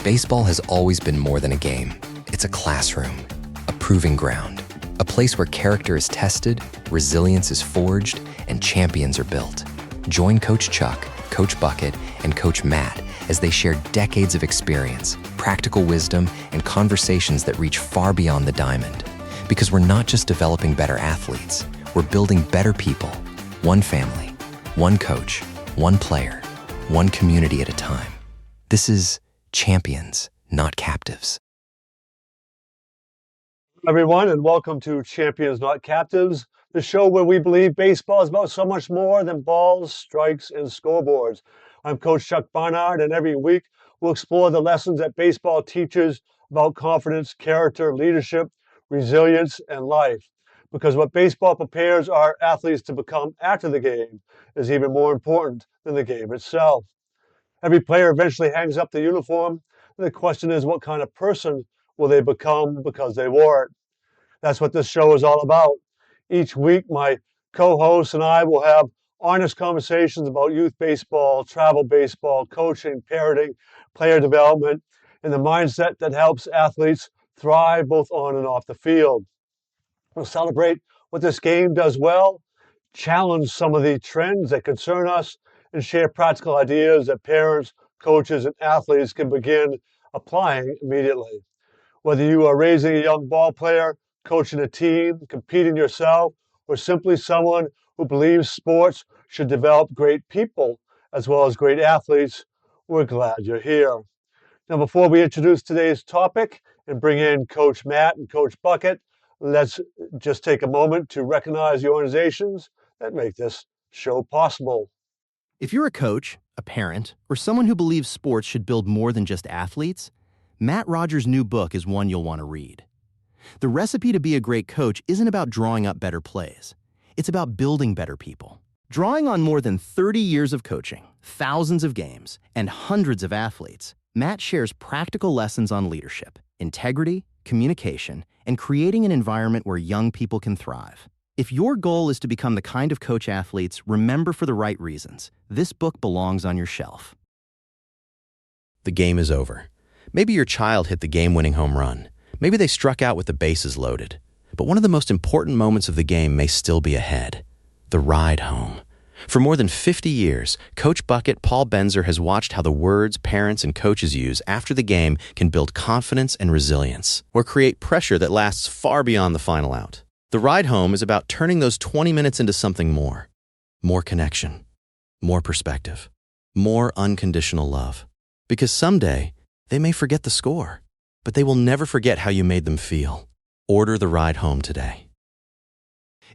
Baseball has always been more than a game. It's a classroom, a proving ground, a place where character is tested, resilience is forged, and champions are built. Join Coach Chuck, Coach Bucket, and Coach Matt as they share decades of experience, practical wisdom, and conversations that reach far beyond the diamond. Because we're not just developing better athletes, we're building better people, one family, one coach, one player, one community at a time. This is champions, not captives. Everyone, and welcome to Champions Not Captives, the show where we believe baseball is about so much more than balls, strikes, and scoreboards. I'm Coach Chuck Barnard, and every week we'll explore the lessons that baseball teaches about confidence, character, leadership, resilience, and life. Because what baseball prepares our athletes to become after the game is even more important than the game itself. Every player eventually hangs up the uniform, and the question is, what kind of person will they become because they wore it? That's what this show is all about. Each week, my co-hosts and I will have honest conversations about youth baseball, travel baseball, coaching, parenting, player development, and the mindset that helps athletes thrive both on and off the field. We'll celebrate what this game does well, challenge some of the trends that concern us, and share practical ideas that parents, coaches, and athletes can begin applying immediately. Whether you are raising a young ball player, coaching a team, competing yourself, or simply someone who believes sports should develop great people as well as great athletes, we're glad you're here. Now, before we introduce today's topic and bring in Coach Matt and Coach Bucket, let's just take a moment to recognize the organizations that make this show possible. If you're a coach, a parent, or someone who believes sports should build more than just athletes, Matt Rogers' new book is one you'll want to read. The recipe to be a great coach isn't about drawing up better plays. It's about building better people. Drawing on more than 30 years of coaching, thousands of games, and hundreds of athletes, Matt shares practical lessons on leadership, integrity, communication, and creating an environment where young people can thrive. If your goal is to become the kind of coach athletes remember for the right reasons, this book belongs on your shelf. The game is over. Maybe your child hit the game-winning home run. Maybe they struck out with the bases loaded. But one of the most important moments of the game may still be ahead. The ride home. For more than 50 years, Coach Bucket Paul Benzer has watched how the words parents and coaches use after the game can build confidence and resilience, or create pressure that lasts far beyond the final out. The ride home is about turning those 20 minutes into something more. More connection, more perspective, more unconditional love. Because someday, they may forget the score, but they will never forget how you made them feel. Order the ride home today.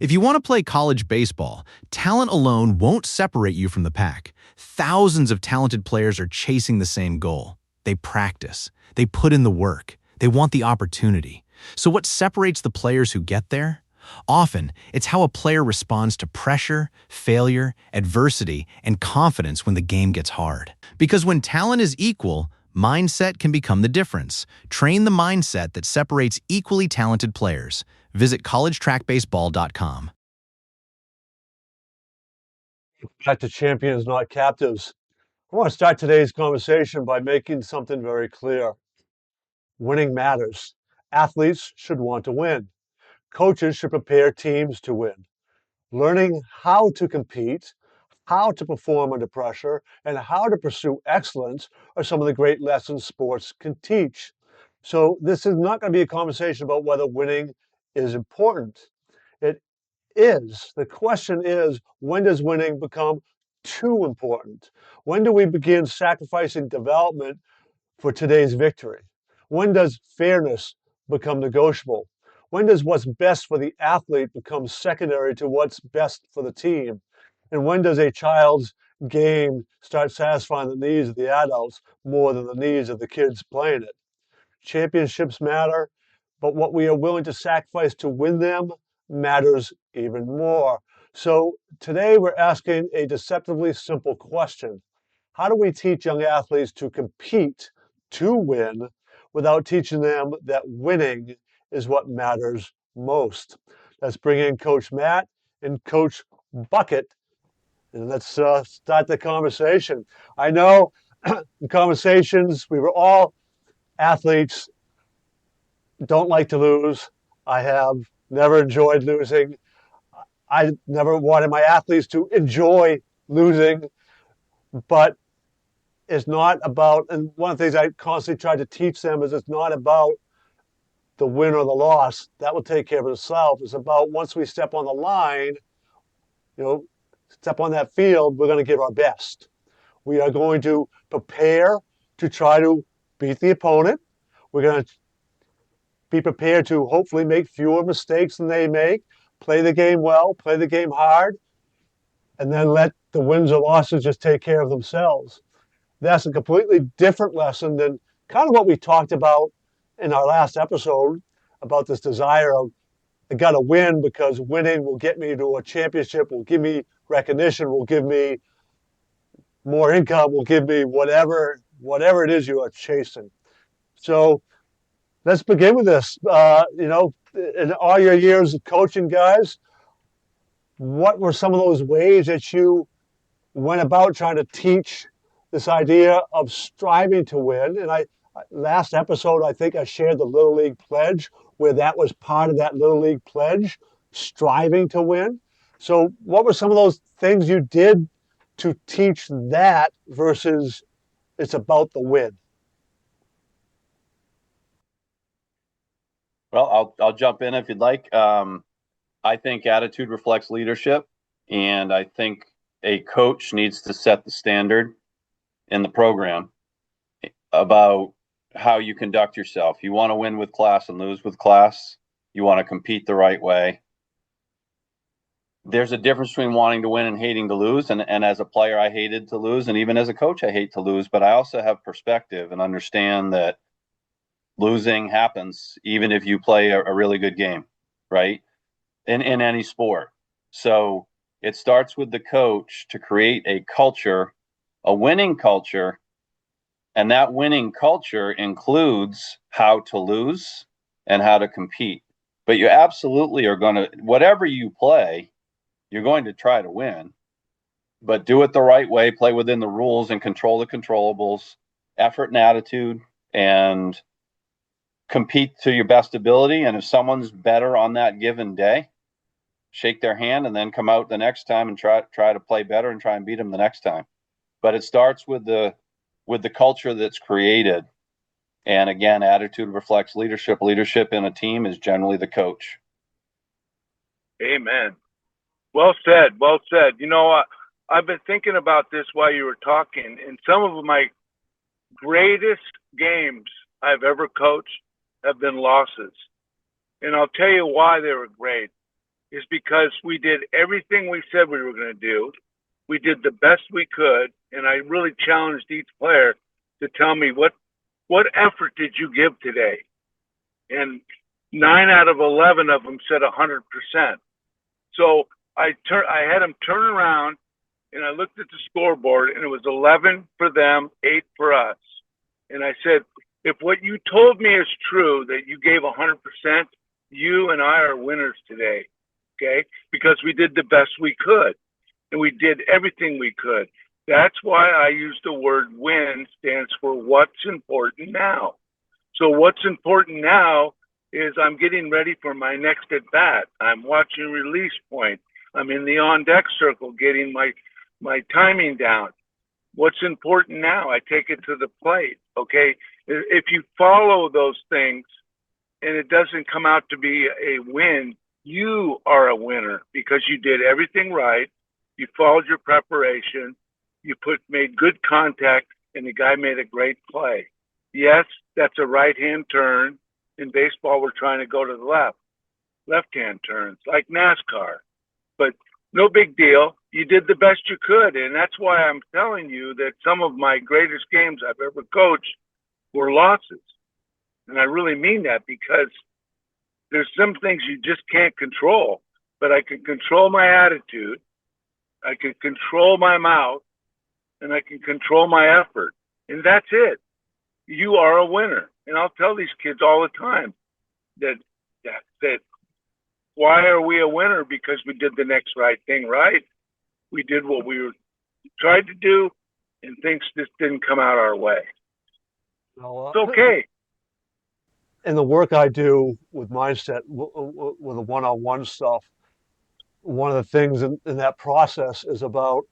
If you want to play college baseball, talent alone won't separate you from the pack. Thousands of talented players are chasing the same goal. They practice. They put in the work. They want the opportunity. So what separates the players who get there? Often, it's how a player responds to pressure, failure, adversity, and confidence when the game gets hard. Because when talent is equal, mindset can become the difference. Train the mindset that separates equally talented players. Visit collegetrackbaseball.com. Back to Champions Not Captives. I want to start today's conversation by making something very clear. Winning matters. Athletes should want to win. Coaches should prepare teams to win. Learning how to compete, how to perform under pressure, and how to pursue excellence are some of the great lessons sports can teach. So this is not going to be a conversation about whether winning is important. It is. The question is, when does winning become too important? When do we begin sacrificing development for today's victory? When does fairness become negotiable? When does what's best for the athlete become secondary to what's best for the team? And when does a child's game start satisfying the needs of the adults more than the needs of the kids playing it? Championships matter, but what we are willing to sacrifice to win them matters even more. So today we're asking a deceptively simple question. How do we teach young athletes to compete to win without teaching them that winning is what matters most? Let's bring in Coach Matt and Coach Bucket, and let's start the conversation. I know in conversations we were all athletes don't like to lose. I have never enjoyed losing. I never wanted my athletes to enjoy losing, but it's not about, and one of the things I constantly try to teach them is it's not about the win or the loss. That will take care of itself. It's about once we step on the line, you know, step on that field, we're going to give our best. We are going to prepare to try to beat the opponent. We're going to be prepared to hopefully make fewer mistakes than they make, play the game well, play the game hard, and then let the wins or losses just take care of themselves. That's a completely different lesson than kind of what we talked about in our last episode about this desire of I got to win because winning will get me to a championship, will give me recognition, will give me more income, will give me whatever it is you are chasing. So let's begin with this. In all your years of coaching, guys, what were some of those ways that you went about trying to teach this idea of striving to win? And last episode, I think I shared the Little League pledge, where that was part of that Little League pledge, striving to win. So what were some of those things you did to teach that versus it's about the win? Well, I'll jump in if you'd like. I think attitude reflects leadership, and I think a coach needs to set the standard in the program about how you conduct yourself. You want to win with class and lose with class. You want to compete the right way. There's a difference between wanting to win and hating to lose. And as a player, I hated to lose. And even as a coach, I hate to lose. But I also have perspective and understand that losing happens even if you play a really good game, right? In any sport. So it starts with the coach to create a culture, a winning culture. And that winning culture includes how to lose and how to compete. But you absolutely are going to, whatever you play, you're going to try to win, but do it the right way, play within the rules and control the controllables, effort and attitude, and compete to your best ability. And if someone's better on that given day, shake their hand and then come out the next time and try to play better and try and beat them the next time. But it starts with the culture that's created. And again, attitude reflects leadership. Leadership in a team is generally the coach. Amen. Well said. Well said. You know, I've been thinking about this while you were talking, and some of my greatest games I've ever coached have been losses. And I'll tell you why they were great. Is because we did everything we said we were going to do. We did the best we could, and I really challenged each player to tell me what effort did you give today? And 9 out of 11 of them said 100%. So I had them turn around, and I looked at the scoreboard, and it was 11 for them, 8 for us. And I said, if what you told me is true, that you gave 100%, you and I are winners today. Okay, because we did the best we could, and we did everything we could. That's why I use the word win stands for what's important now. So what's important now is I'm getting ready for my next at bat. I'm watching release point. I'm in the on deck circle, getting my timing down. What's important now? I take it to the plate. Okay, if you follow those things and it doesn't come out to be a win, you are a winner because you did everything right. You followed your preparation. You made good contact, and the guy made a great play. Yes, that's a right-hand turn. In baseball, we're trying to go to the left-hand turns, like NASCAR. But no big deal. You did the best you could, and that's why I'm telling you that some of my greatest games I've ever coached were losses. And I really mean that because there's some things you just can't control, but I can control my attitude, I can control my mouth, and I can control my effort. And that's it. You are a winner. And I'll tell these kids all the time that why are we a winner? Because we did the next right thing right. We did what we tried to do, and things just didn't come out our way. It's okay. in the work I do with mindset, with the one-on-one stuff, one of the things in that process is about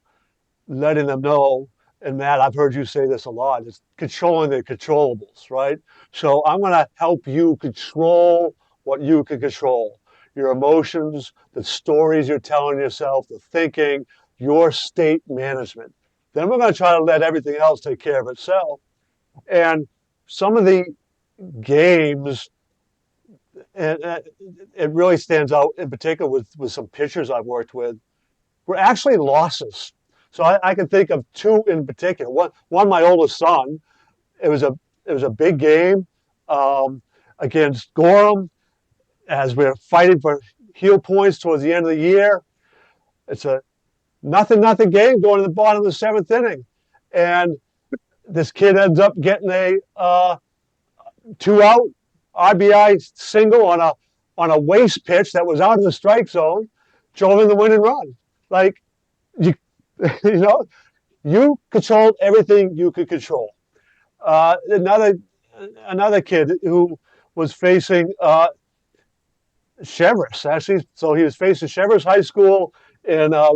letting them know. And Matt, I've heard you say this a lot, is controlling the controllables, right? So I'm going to help you control what you can control, your emotions, the stories you're telling yourself, the thinking, your state management. Then we're going to try to let everything else take care of itself. And some of the games, and it really stands out in particular with some pitchers I've worked with, were actually losses. So I can think of two in particular. One, my oldest son. It was a big game against Gorham as we're fighting for heel points towards the end of the year. It's a nothing game going to the bottom of the seventh inning, and this kid ends up getting a two out RBI single on a waste pitch that was out of the strike zone, drove in the winning run. Like you, you know, you controlled everything you could control. Another kid who was facing Cheverus, actually. So he was facing Cheverus High School in a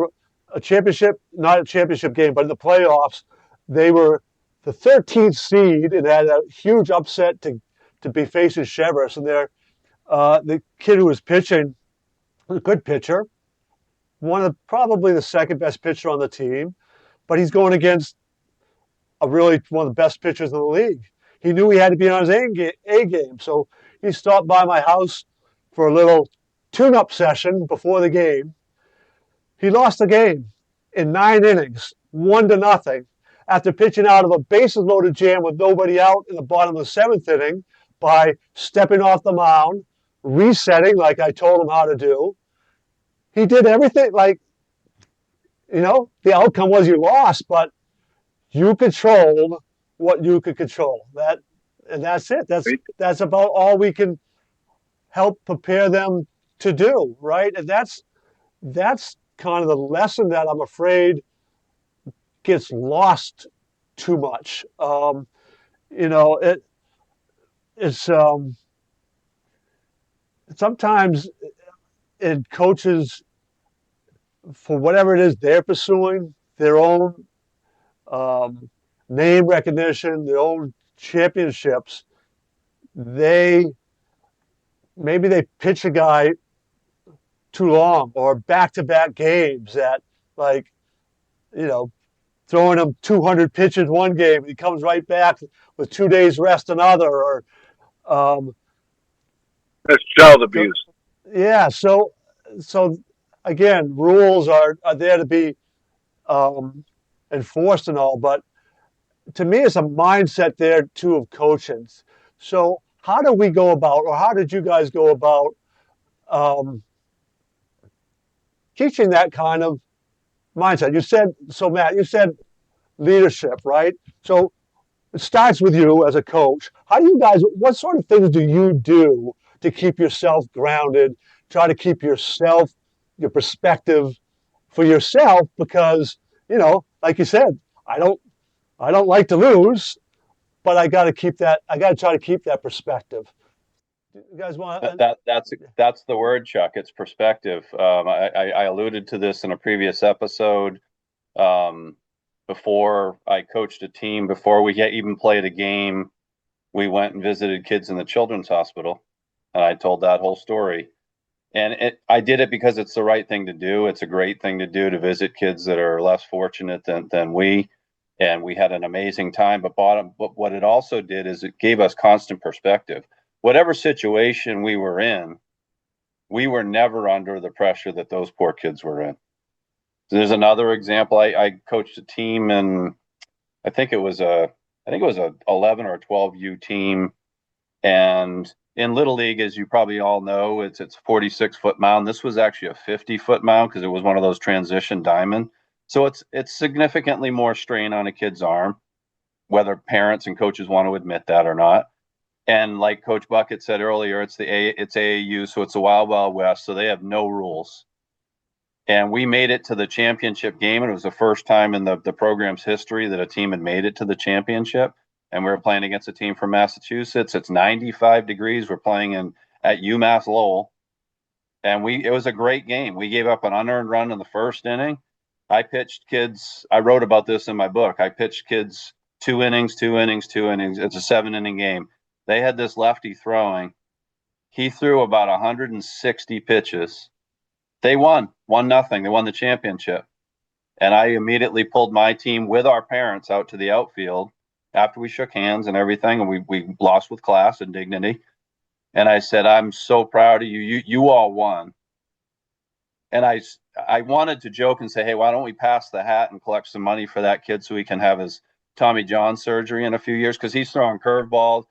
championship, not a championship game, but in the playoffs. They were the 13th seed and had a huge upset to be facing Cheverus. And the kid who was pitching, a good pitcher, probably the second best pitcher on the team, but he's going against one of the best pitchers in the league. He knew he had to be on his A game, so he stopped by my house for a little tune-up session before the game. He lost the game in 9 innings, 1-0, after pitching out of a bases-loaded jam with nobody out in the bottom of the seventh inning by stepping off the mound, resetting like I told him how to do. He did everything. The outcome was you lost, but you controlled what you could control. That's it. That's about all we can help prepare them to do, right? And that's kind of the lesson that I'm afraid gets lost too much. It's sometimes in coaches, for whatever it is they're pursuing, their own name recognition, their own championships, maybe they pitch a guy too long or back-to-back games that, throwing him 200 pitches one game and he comes right back with 2 days rest another. Or that's child abuse. Yeah. So again, rules are there to be enforced and all, but to me, it's a mindset there too of coaching. So how do we go about, or how did you guys go about teaching that kind of mindset? Matt, you said leadership, right? So it starts with you as a coach. What sort of things do you do to keep yourself grounded, try to keep your perspective for yourself? Because, like you said, I don't like to lose, but I got to try to keep that perspective. You guys want that's the word, Chuck. It's perspective. I alluded to this in a previous episode. Before I coached a team, before we even played a game, we went and visited kids in the children's hospital, and I told that whole story. And I did it because it's the right thing to do. It's a great thing to do, to visit kids that are less fortunate than we. And we had an amazing time. But what it also did is it gave us constant perspective. Whatever situation we were in, we were never under the pressure that those poor kids were in. So there's another example. I coached a team, and I think it was a 11 or 12U team. And in Little League, as you probably all know, it's 46-foot mound. This was actually a 50-foot mound because it was one of those transition diamond. So it's significantly more strain on a kid's arm, whether parents and coaches want to admit that or not. And like Coach Bucket said earlier, it's AAU, so it's the Wild Wild West, so they have no rules. And we made it to the championship game, and it was the first time in the program's history that a team had made it to the championship. and we were playing against a team from Massachusetts. It's 95 degrees. We're playing at UMass Lowell, and it was a great game. We gave up an unearned run in the first inning. I pitched kids. I wrote about this in my book. I pitched kids 2 innings, 2 innings, 2 innings. It's a 7-inning game. They had this lefty throwing. He threw about 160 pitches. They won 1-0. They won the championship. And I immediately pulled my team with our parents out to the outfield after we shook hands and everything, and we lost with class and dignity. And I said, I'm so proud of you. You all won. And I wanted to joke and say, hey, why don't we pass the hat and collect some money for that kid so he can have his Tommy John surgery in a few years, because he's throwing curveballs.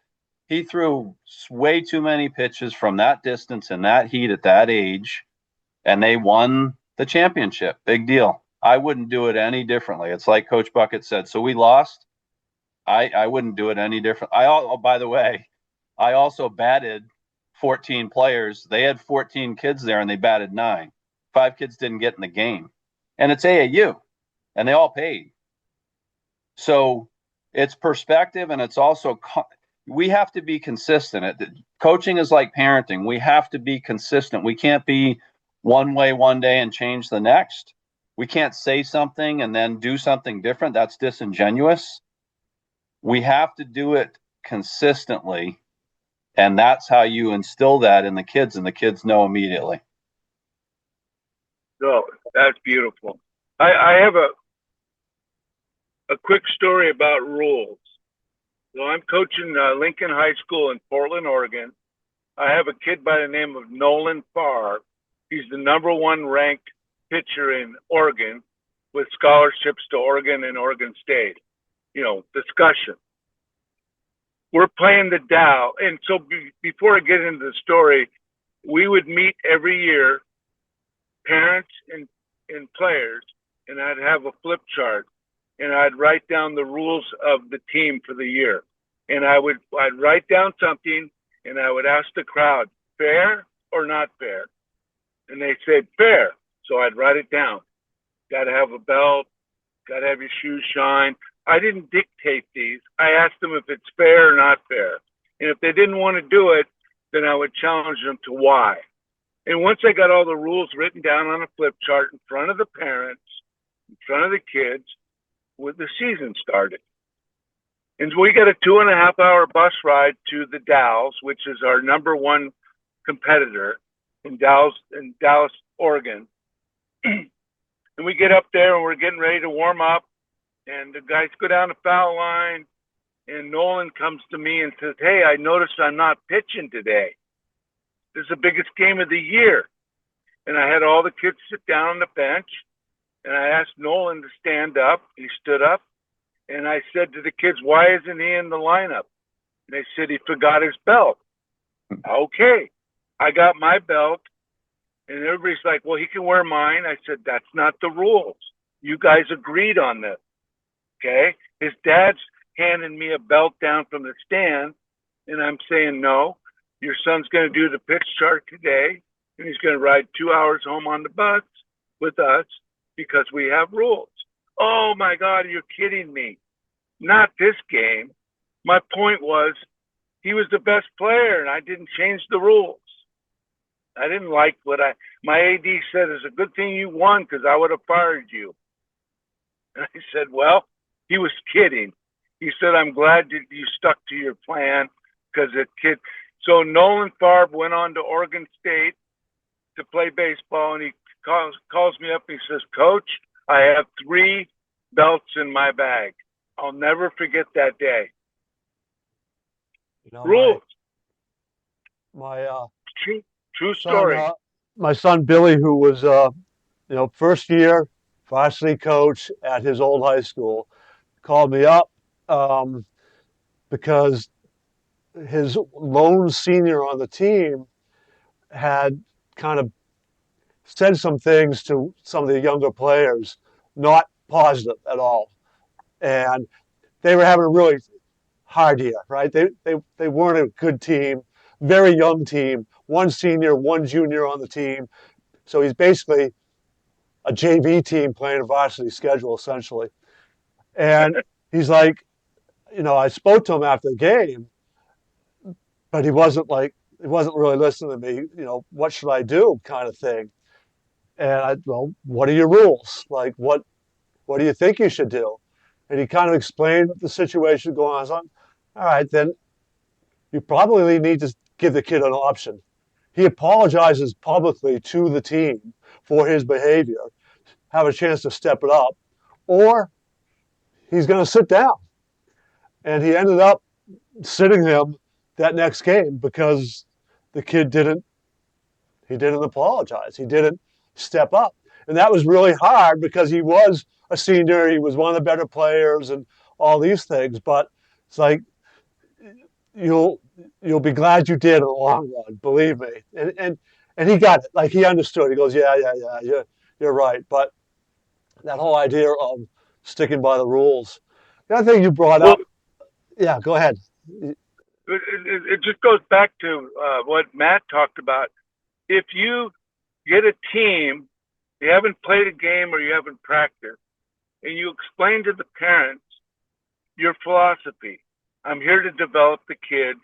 He threw way too many pitches from that distance in that heat at that age, and they won the championship. Big deal. I wouldn't do it any differently. It's like Coach Bucket said. So we lost. I wouldn't do it any different. By the way, I also batted 14 players. They had 14 kids there, and they batted 9. 5 kids didn't get in the game. And it's AAU, and they all paid. So it's perspective, and it's also we have to be consistent. Coaching is like parenting. We have to be consistent. We can't be one way one day and change the next. We can't say something and then do something different. That's disingenuous. We have to do it consistently, and that's how you instill that in the kids, and the kids know immediately. So that's beautiful. I have a quick story about rules. So I'm coaching Lincoln High School in Portland, Oregon. I have a kid by the name of Nolan Farr. He's the #1 ranked pitcher in Oregon with scholarships to Oregon and Oregon State. Discussion. We're playing the Dow. And so before I get into the story, we would meet every year, parents and players, and I'd have a flip chart, and I'd write down the rules of the team for the year. And I'd write down something, and I would ask the crowd, fair or not fair? And they said fair. So I'd write it down. Got to have a belt, got to have your shoes shine. I didn't dictate these. I asked them if it's fair or not fair. And if they didn't want to do it, then I would challenge them to why. And once I got all the rules written down on a flip chart in front of the parents, in front of the kids, the season started. And so we got a 2.5-hour bus ride to the Dalles, which is our #1 competitor in Dallas, Oregon. And we get up there and we're getting ready to warm up, and the guys go down the foul line, and Nolan comes to me and says, hey, I noticed I'm not pitching today. This is the biggest game of the year. And I had all the kids sit down on the bench, and I asked Nolan to stand up. He stood up, and I said to the kids, why isn't he in the lineup? And they said he forgot his belt. Okay. I got my belt, and everybody's like, well, he can wear mine. I said, that's not the rules. You guys agreed on this. Okay? His dad's handing me a belt down from the stand, and I'm saying, no, your son's going to do the pitch chart today, and he's going to ride 2 hours home on the bus with us because we have rules. Oh, my God, you're kidding me. Not this game. My point was he was the best player, and I didn't change the rules. I didn't like my AD said, it's a good thing you won because I would have fired you. And I said, well, he was kidding. He said, I'm glad that you stuck to your plan because the kid. So Nolan Farr went on to Oregon State to play baseball, and he calls me up and he says, Coach, I have 3 belts in my bag. I'll never forget that day. Rules. My True story. My son Billy, who was first year varsity coach at his old high school, called me up because his lone senior on the team had kind of said some things to some of the younger players, not positive at all, and they were having a really hard year, right? They weren't a good team, very young team, 1 senior, 1 junior on the team. So he's basically a JV team playing a varsity schedule, essentially. And he's like, I spoke to him after the game, but he wasn't really listening to me. What should I do, kind of thing. And well, what are your rules? Like, what do you think you should do? And he kind of explained the situation going on. I was like, all right, then you probably need to give the kid an option. He apologizes publicly to the team for his behavior, have a chance to step it up, or he's going to sit down. And he ended up sitting him that next game because the kid didn't apologize. He didn't step up. And that was really hard because he was a senior. He was one of the better players and all these things. But it's like, you'll be glad you did in the long run, believe me. And he got it. Like, he understood. He goes, yeah, you're right. But that whole idea of sticking by the rules. The other thing you brought up, yeah, go ahead. It just goes back to what Matt talked about. If you get a team, you haven't played a game or you haven't practiced, and you explain to the parents your philosophy. I'm here to develop the kids.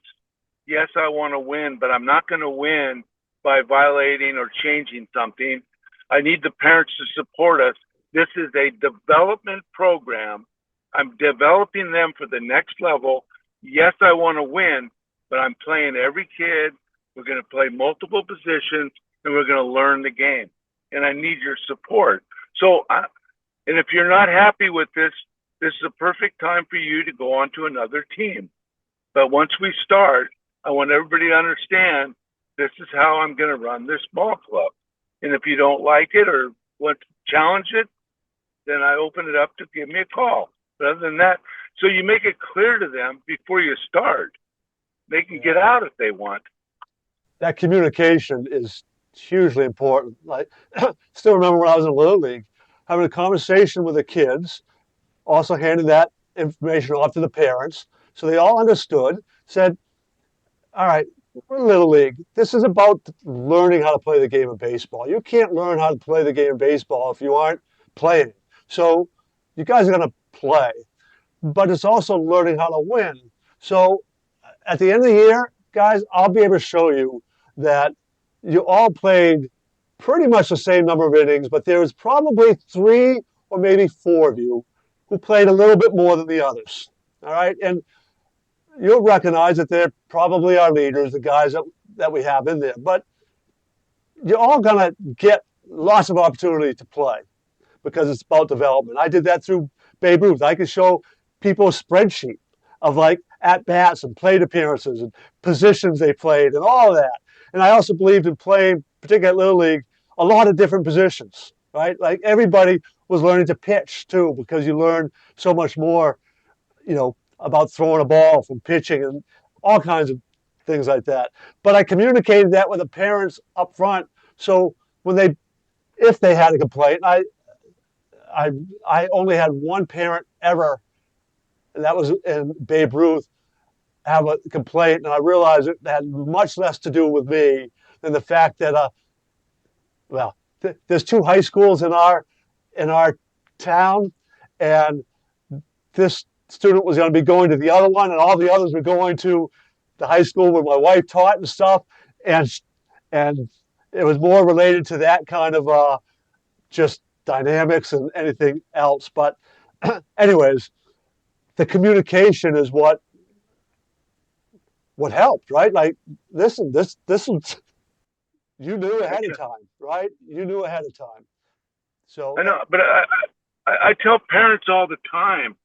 Yes, I want to win, but I'm not going to win by violating or changing something. I need the parents to support us. This is a development program. I'm developing them for the next level. Yes, I want to win, but I'm playing every kid. We're going to play multiple positions, and we're going to learn the game. And I need your support. So, and if you're not happy with this is a perfect time for you to go on to another team. But once we start, I want everybody to understand this is how I'm going to run this ball club. And if you don't like it or want to challenge it, then I open it up to give me a call. But other than that, so you make it clear to them before you start. They can get out if they want. That communication is hugely important. Like, still remember when I was in Little League, having a conversation with the kids, also handing that information off to the parents. So they all understood, said, all right, we're in Little League. This is about learning how to play the game of baseball. You can't learn how to play the game of baseball if you aren't playing. So you guys are going to play, but it's also learning how to win. So at the end of the year, guys, I'll be able to show you that you all played pretty much the same number of innings, but there was probably 3 or maybe 4 of you who played a little bit more than the others. All right. And you'll recognize that they're probably our leaders, the guys that we have in there. But you're all going to get lots of opportunity to play because it's about development. I did that through Babe Ruth. I could show people a spreadsheet of like at-bats and plate appearances and positions they played and all of that. And I also believed in playing, particularly at Little League, a lot of different positions, right? Like, everybody was learning to pitch too, because you learn so much more, about throwing a ball from pitching and all kinds of things like that. But I communicated that with the parents up front. So if they had a complaint, I only had one parent ever, and that was in Babe Ruth, have a complaint, and I realized it had much less to do with me than the fact that, there's 2 high schools in our town, and this student was going to be going to the other one, and all the others were going to the high school where my wife taught and stuff, and it was more related to that kind of just dynamics and anything else. But anyways, the communication is what helped, right? Like, listen, this you knew ahead of time, right? You knew ahead of time. So I know, but I tell parents all the time.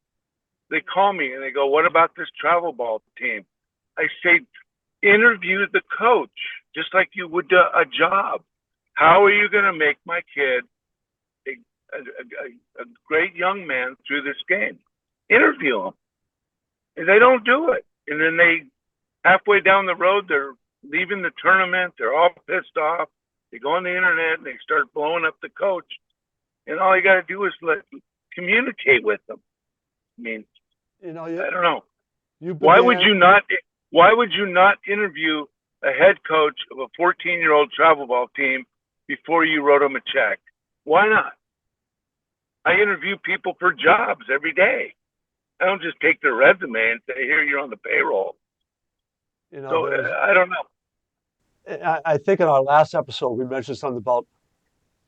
They call me and they go, "What about this travel ball team?" I say, interview the coach just like you would a job. How are you going to make my kid a great young man through this game? Interview them. And they don't do it. And then halfway down the road, they're leaving the tournament. They're all pissed off. They go on the internet and they start blowing up the coach. And all you got to do is communicate with them. I mean, I don't know. Why would you not interview a head coach of a 14-year-old travel ball team before you wrote them a check? Why not? I interview people for jobs every day. I don't just take their resume and say, here, you're on the payroll. You know, So there's. I don't know. I think in our last episode we mentioned something about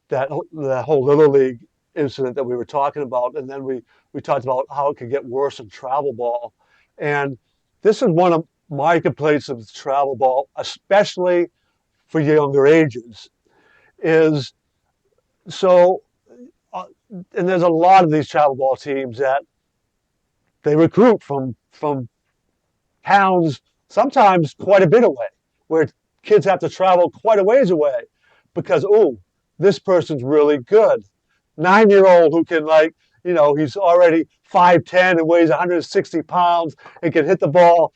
the whole Little League incident that we were talking about, and then we talked about how it could get worse in travel ball, and this is one of my complaints of travel ball, especially for younger ages, is so. And there's a lot of these travel ball teams that they recruit from towns, sometimes quite a bit away, where kids have to travel quite a ways away because, oh, this person's really good. 9-year-old who can, like, he's already 5'10" and weighs 160 pounds and can hit the ball,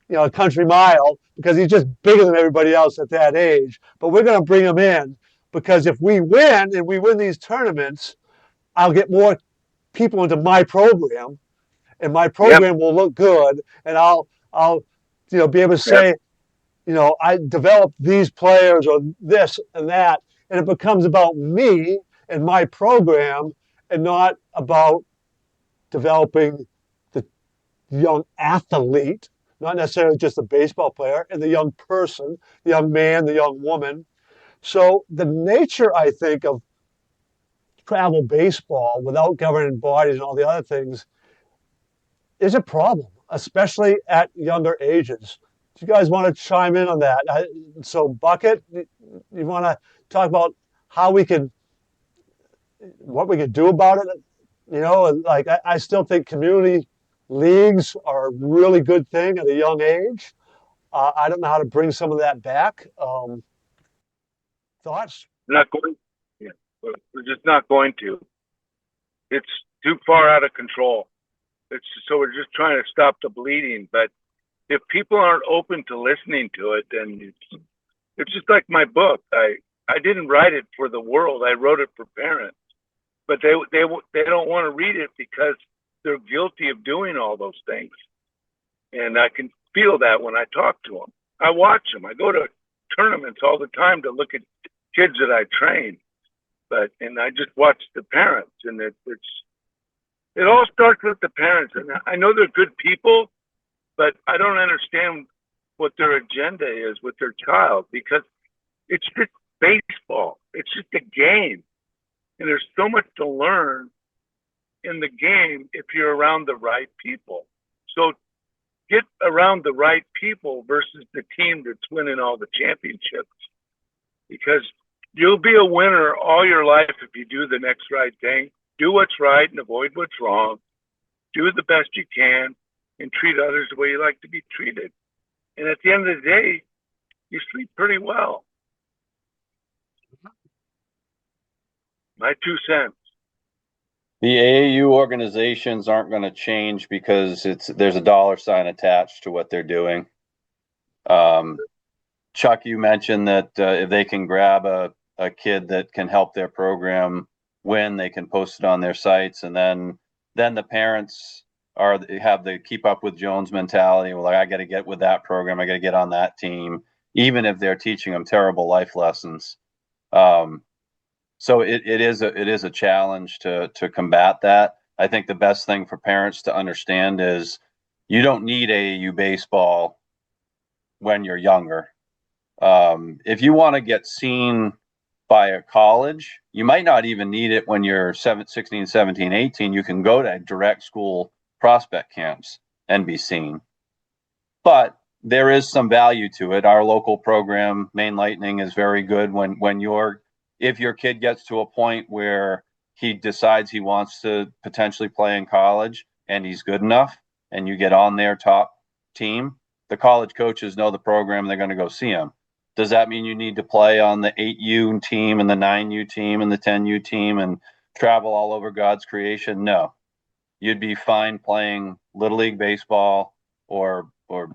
a country mile because he's just bigger than everybody else at that age. But we're going to bring him in because if we win and we win these tournaments, I'll get more people into my program, and my program will look good, and I'll be able to say, I developed these players or this and that, and it becomes about me and my program and not about developing the young athlete, not necessarily just the baseball player, and the young person, the young man, the young woman. So the nature, I think, of travel baseball without governing bodies and all the other things is a problem, especially at younger ages. Do you guys want to chime in on that? So, Bucket, you want to talk about what we could do about it? Like I still think community leagues are a really good thing at a young age. I don't know how to bring some of that back. Thoughts? Not going. Yeah, we're just not going to. It's too far out of control. So we're just trying to stop the bleeding. But if people aren't open to listening to it, then it's just like my book. I didn't write it for the world. I wrote it for parents, but they don't want to read it because they're guilty of doing all those things, and I can feel that when I talk to them. I watch them. I go to tournaments all the time to look at kids that I train, and I just watch the parents, and it all starts with the parents. And I know they're good people, but I don't understand what their agenda is with their child because it's just baseball. It's just a game. And there's so much to learn in the game if you're around the right people. So get around the right people versus the team that's winning all the championships, because you'll be a winner all your life if you do the next right thing. Do what's right and avoid what's wrong. Do the best you can and treat others the way you like to be treated. And at the end of the day, you sleep pretty well. My 2 cents. The AAU organizations aren't going to change because there's a dollar sign attached to what they're doing. Chuck, you mentioned that if they can grab a kid that can help their program win, they can post it on their sites, and then the parents have the keep up with Jones mentality. Well, like, I got to get with that program, I got to get on that team, even if they're teaching them terrible life lessons. So it is a challenge to combat that. I think the best thing for parents to understand is you don't need AAU baseball when you're younger. If you want to get seen by a college, you might not even need it when you're 16, 17, 18. You can go to direct school prospect camps and be seen. But there is some value to it. Our local program, Maine Lightning, is very good if your kid gets to a point where he decides he wants to potentially play in college and he's good enough and you get on their top team, the college coaches know the program, they're going to go see him. Does that mean you need to play on the 8U team and the 9U team and the 10U team and travel all over God's creation? No. You'd be fine playing Little League baseball or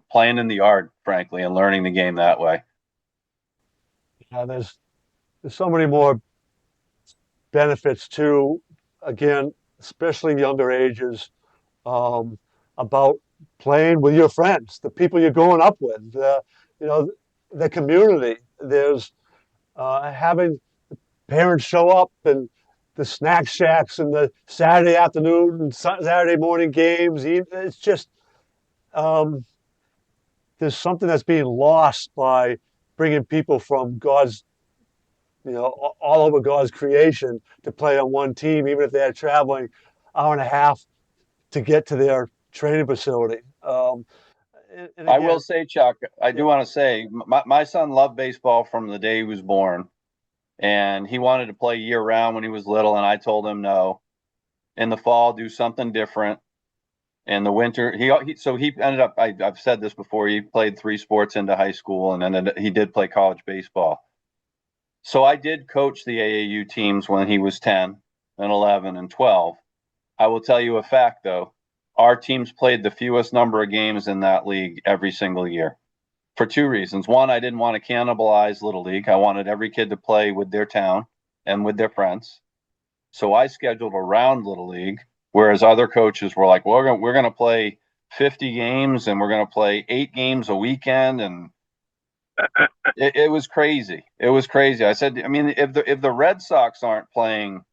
playing in the yard, frankly, and learning the game that way. Yeah, there's so many more benefits too, again, especially younger ages, about playing with your friends, the people you're growing up with, the community. There's having parents show up and the snack shacks and the Saturday afternoon and Saturday morning games. It's just there's something that's being lost by bringing people from God's, all over God's creation to play on one team, even if they're traveling hour and a half to get to their training facility. And again, I will say, Chuck, I do want to say my son loved baseball from the day he was born, and he wanted to play year round when he was little, and I told him no. In the fall, do something different. In the winter, he ended up. I've said this before. He played 3 sports into high school, and then he did play college baseball. So I did coach the AAU teams when he was 10 and 11 and 12. I will tell you a fact, though. Our teams played the fewest number of games in that league every single year for 2 reasons. One, I didn't want to cannibalize Little League. I wanted every kid to play with their town and with their friends. So I scheduled around Little League, whereas other coaches were like, well, we're going to play 50 games and we're going to play 8 games a weekend. And it was crazy. It was crazy. I said, I mean, if the Red Sox aren't playing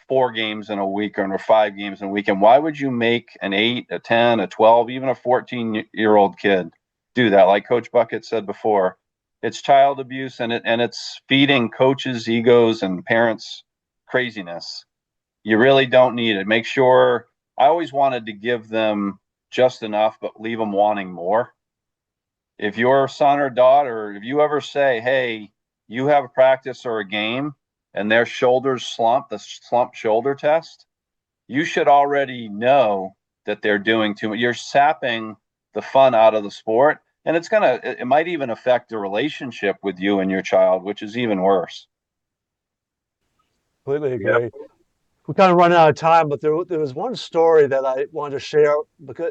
4 games in a weekend or 5 games in a weekend, why would you make an 8, a 10, a 12, even a 14-year-old kid do that? Like Coach Bucket said before, it's child abuse, and it's feeding coaches' egos and parents' craziness. You really don't need it. Make sure. I always wanted to give them just enough, but leave them wanting more. If your son or daughter, if you ever say, hey, you have a practice or a game, and their shoulders slump, the slump shoulder test, you should already know that they're doing too much. You're sapping the fun out of the sport, and it might even affect the relationship with you and your child, which is even worse. Completely agree. Yep. We're kind of running out of time, but there was one story that I wanted to share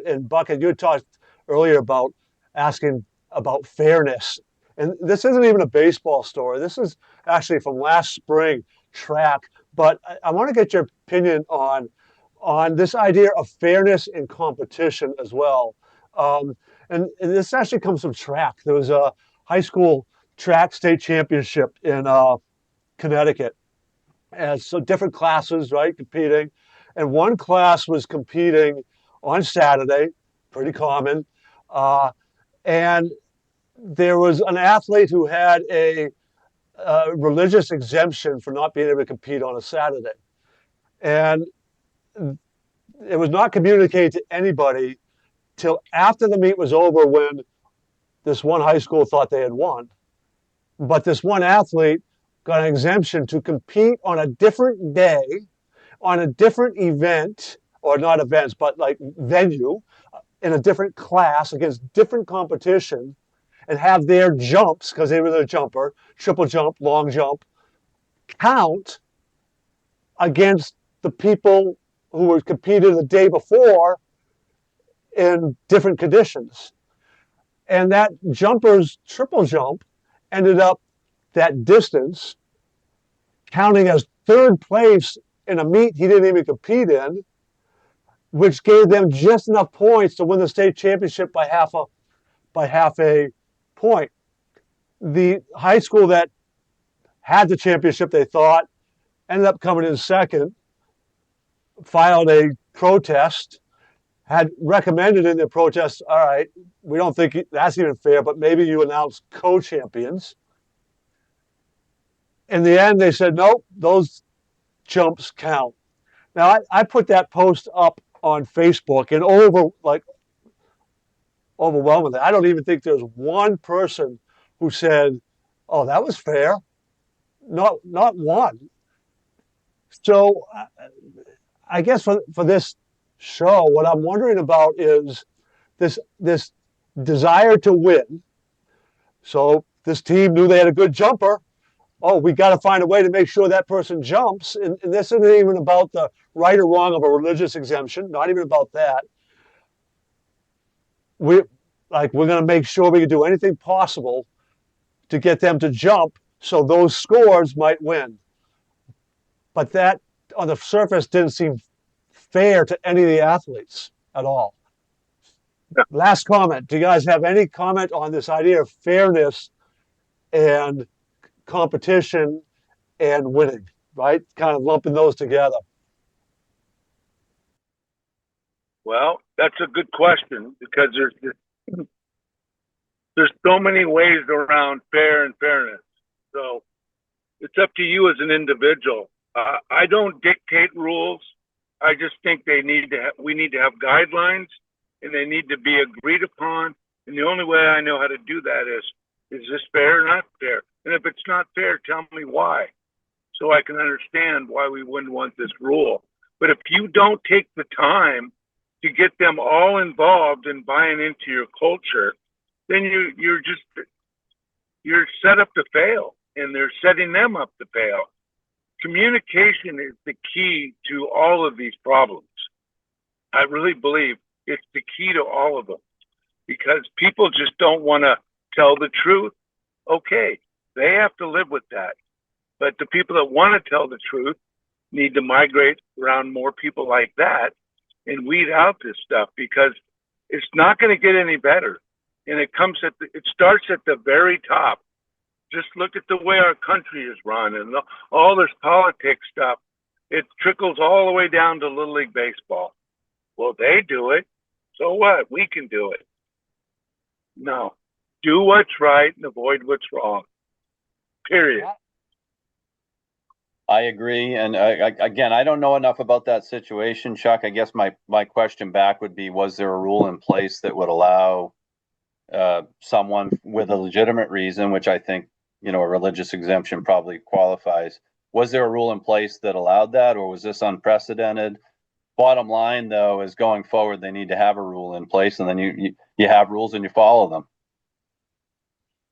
and Bucket, you talked earlier about asking about fairness. And this isn't even a baseball story. This is actually from last spring, track. But I want to get your opinion on this idea of fairness in competition as well. And this actually comes from track. There was a high school track state championship in Connecticut. And so different classes, right, competing. And one class was competing on Saturday, pretty common. And there was an athlete who had a religious exemption for not being able to compete on a Saturday. And it was not communicated to anybody till after the meet was over, when this one high school thought they had won. But this one athlete got an exemption to compete on a different day, on a different event, or not events, but like venue, in a different class against different competition, and have their jumps, because they were the jumper, triple jump, long jump, count against the people who were competing the day before in different conditions. And that jumper's triple jump ended up that distance counting as third place in a meet he didn't even compete in, which gave them just enough points to win the state championship by half a point. The high school that had the championship, they thought, ended up coming in second, filed a protest, had recommended in their protest, all right, we don't think that's even fair, but maybe you announce co-champions. In the end, they said, nope, those jumps count. Now, I put that post up on Facebook, and overwhelmingly, I don't even think there's one person who said, oh, that was fair. Not one. So I guess for this show, what I'm wondering about is this desire to win. So this team knew they had a good jumper. Oh, we got to find a way to make sure that person jumps. And this isn't even about the right or wrong of a religious exemption, not even about that. We're going to make sure we can do anything possible to get them to jump so those scores might win. But that, on the surface, didn't seem fair to any of the athletes at all. Yeah. Last comment. Do you guys have any comment on this idea of fairness and competition and winning? right? Kind of lumping those together. Well, that's a good question because there's so many ways around fair and fairness. So it's up to you as an individual. I don't dictate rules. I just think we need to have guidelines, and they need to be agreed upon. And the only way I know how to do that is this fair or not fair? And if it's not fair, tell me why, so I can understand why we wouldn't want this rule. But if you don't take the time to get them all involved and buying into your culture, then you're set up to fail, and they're setting them up to fail. Communication is the key to all of these problems. I really believe it's the key to all of them, because people just don't want to tell the truth. Okay, they have to live with that. But the people that want to tell the truth need to migrate around more people like that and weed out this stuff, because it's not going to get any better. And it starts at the very top. Just look at the way our country is run and all this politics stuff. It trickles all the way down to Little League Baseball. Well, they do it. So what? We can do it. No. Do what's right and avoid what's wrong. Period. I agree. And again, I don't know enough about that situation, Chuck. I guess my question back would be, was there a rule in place that would allow someone with a legitimate reason, which I think, a religious exemption probably qualifies. Was there a rule in place that allowed that, or was this unprecedented? Bottom line, though, is going forward, they need to have a rule in place, and then you have rules and you follow them.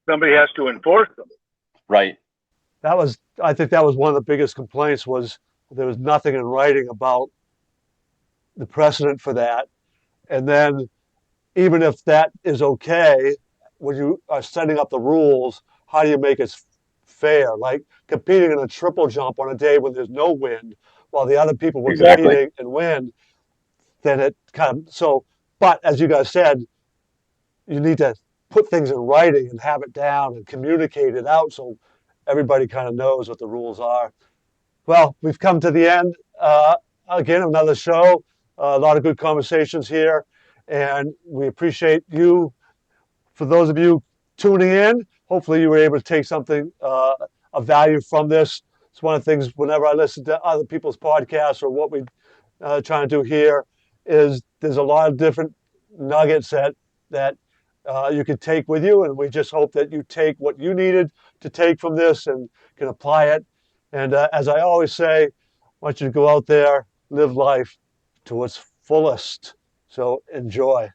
Somebody has to enforce them. Right. I think that was one of the biggest complaints, was there was nothing in writing about the precedent for that. And then even if that is okay, when you are setting up the rules, how do you make it fair? Like competing in a triple jump on a day when there's no wind, while the other people were competing in wind, then it kind of, but as you guys said, you need to put things in writing and have it down and communicate it out so everybody kind of knows what the rules are. Well, we've come to the end. Again, another show, a lot of good conversations here, and we appreciate you. For those of you tuning in, hopefully you were able to take something of value from this. It's one of the things whenever I listen to other people's podcasts or what we trying to do here is there's a lot of different nuggets that you can take with you, and we just hope that you take what you needed to take from this and can apply it. And as I always say, I want you to go out there, live life to its fullest. So enjoy.